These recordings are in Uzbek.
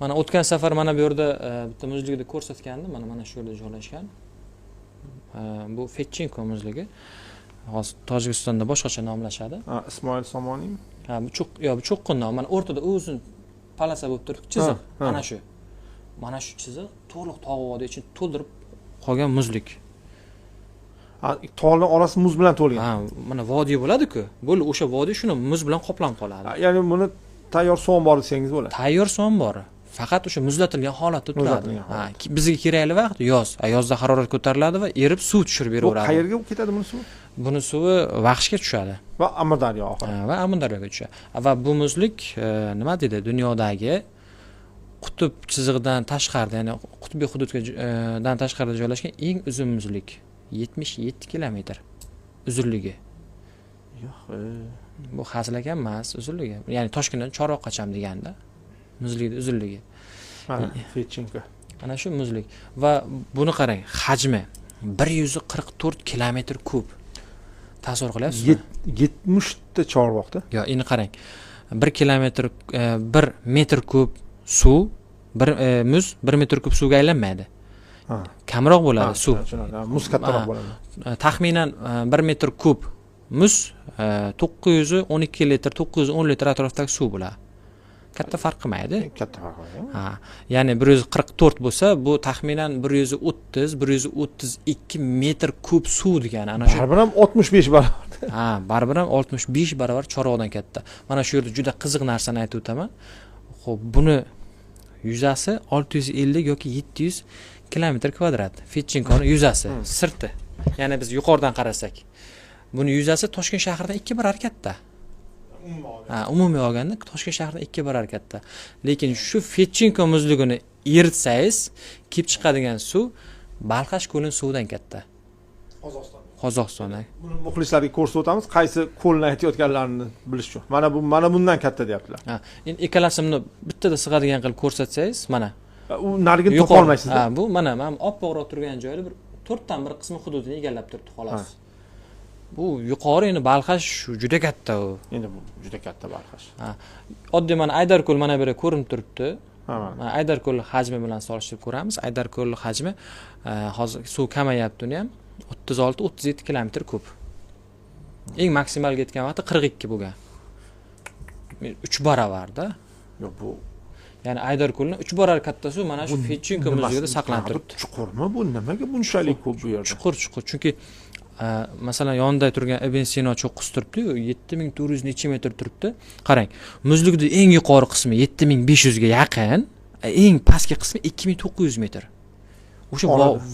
Mana o'tgan safar mana bu yerda bitta muzlikda ko'rsatgandim. Mana shu yerda joylashgan. Bu Fetchenko muzligi. Hozir Tojikistonda boshqacha nomlashadi. Ismoil Somoniymi? Ha, bu cho'qqin nom. Mana o'rtada uzun palasa bo'lib turibdi, chiziq. Mana shu. Mana shu chiziq to'liq tog' vodiy ichini to'ldirib qolgan muzlik. Tog'lar orasi muz bilan to'lgan. Ha, mana vodiy bo'ladi-ku. Bo'ldi, o'sha vodiy shuni muz bilan qoplanib qoladi. Ya'ni buni tayyor suv ombori desangiz bo'ladi. Tayyor suv ombori. Faqat o'sha muzlatilgan holatda turadi. Ha, bizga kerakli vaqt yoz. Yozda harorat ko'tariladi va erib suv tushirib beraveradi. Qayerga ketadi buni suvi? Buni suvi Vaqshga tushadi. Va Amudaryo oxiri. Va Amudaryoga tushadi. Va bu muzlik nima deydi? Dunyodagi qutb chizig'idan tashqarida, ya'ni qutbiy hududdan tashqarida joylashgan eng uzun muzlik. 77 kilometr uzunligi. Yo'q. Bu hazilakam emas, uzunligi. Ya'ni Toshkentdan Chorvoqgacha deganda muzlikning uzunligi. Mana Fetchenko. Ana shu muzlik va buni qarang, hajmi 144 kilometr kub. Tasavvur qilyapsizmi? 70 ta Chorvoqda. Yo, endi qarang. 1 kilometr 1 metr kub suv, muz 1 metr kub suvga aylanmaydi. Kamroq bo'ladi suv. Muz kattaroq bo'ladi. Taxminan 1 metr kub muz 912 litr, 910 litr atrofidagi suv bo'ladi. Katta farq qilmaydi. Katta farq qilmaydi. Ha, ya'ni 144 bo'lsa, bu taxminan 130-132 metr kub suv degani. Ana shu. Baribir ham 65 barobar. Ha, baribir ham 65 barobar Chorvoqdan katta. Mana shu yerda juda qiziq narsani aytib o'taman. Xo'p, buni yuzasi 650 yoki 700 kilometr kvadrat. Fetchenkoning yuzasi, sirti. Ya'ni biz yuqoridan qarasak, buni yuzasi Toshkent shahridan 2 barobar katta. Umumiy olganda Toshkent shahridan 2 barobar katta. Lekin shu Fetchenko muzligini eritsangiz, kelib chiqadigan suv Balqash ko'lining suvidan katta. Qozog'istonda. Buni muxlislarga ko'rsatib o'tamiz, qaysi ko'lni aytayotganlarini bilish uchun. Mana bundan katta deyaptilar. Endi ikkalasini bittada sig'adigan qilib ko'rsatsangiz, mana u narigini topa olmaysiz. Bu mana oppoqroq turgan joyda bir 4 dan 1 qismi hududini egallab turibdi xolos. Bu yuqori endi Balqash juda katta u. Endi bu juda katta Balqash. Oddiy mana Aydarko'l mana bu yerda ko'rinib turibdi. Mana Aydarko'l hajmi bilan solishtirib ko'ramiz. Aydarko'l hajmi hozir suv kamayapti uni ham 36-37 kilometr kub. Eng maksimalga yetgan vaqti 42 bo'lgan. 3 barobarda. Yo'q, bu ya'ni Aydarko'lning 3 barobar katta suv mana shu Fetchenko muzligida saqlanib turibdi. Chuqurmi bu? Nimaga bunchalik ko'p bu yerda? Chuqur. Chunki masalan yonida turgan Ibn Sino cho'qqisi turibdi-yu, 7400 necha metr turibdi. Qarang, muzlikning eng yuqori qismi 7500 ga yaqin, eng pastki qismi 2900 metr. O'sha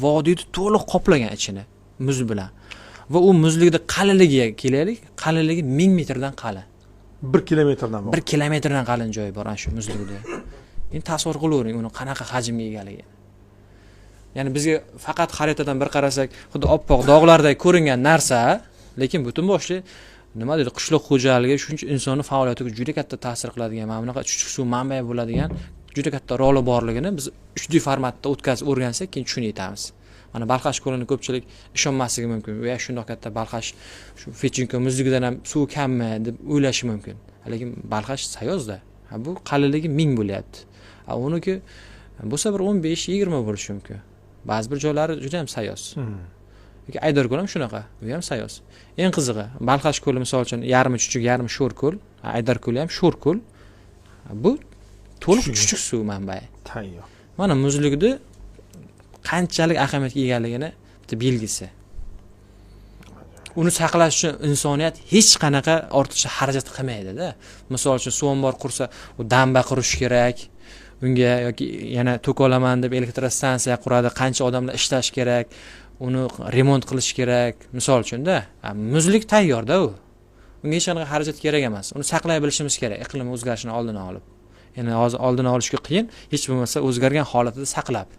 vodiyni to'liq qoplagan ichini muz bilan. Va u muzlikning qalinligiga kelaylik, qalinligi 1000 metrdan qalin. 1 kilometrdan bor. 1 kilometrdan qalin joyi bor ana shu muzlikda. Endi tasavvur qilavering uni qanaqa hajmga egaligini. Ya'ni bizga faqat xaritadan bir qarasak, xuddi oppoq dog'lardek ko'ringan narsa, lekin butun boshli nima deydi, qishloq xo'jaligi shuncha insonning faoliyatiga juda katta ta'sir qiladigan, mana bunaqa chuchuk suv manbai bo'ladigan juda katta roli borligini biz 3D formatda o'tkazib o'rgansak, keyin tushunib yetamiz. Mana Balqash ko'lini ko'pchilik ishonmasligi mumkin. Va shundoq katta Balqash shu Fetchenko muzligidan ham suv kammi deb o'ylashi mumkin. Lekin Balqash sayozda. Bu qalinligi 1000 bo'lyapti. Uniki bo'lsa bir 15-20 bo'lishi mumkin. Ba'zi bir joylari juda ham sayoz. Yoki Aydarko'l ham shunaqa, u ham sayoz. Eng qizig'i, Balqash ko'li misol uchun yarmi chuchuk, yarmi sho'r ko'l, Aydarko'l ham sho'r ko'l. Bu to'liq chuchuk suv manbai. Tayyor. Mana muzlikda qanchalik ahamiyatga egaligini bitta belgisi. Uni saqlash uchun insoniyat hech qanaqa ortiqcha xarajat qilmaydi-da. Misol uchun suv ombor qursa, u damba qurish kerak. Unga yoki yana tok olaman deb elektrostansiya quradi, qancha odamlar ishlash kerak, uni remont qilish kerak, misol uchun-da. Muzlik tayyorda u. Unga hech qanaqa xarajat kerak emas. Uni saqlay bilishimiz kerak, iqlim o'zgarishini oldini olib. Ya'ni hozir oldini olishga qiyin, hech bo'lmasa o'zgargan holatida saqlab.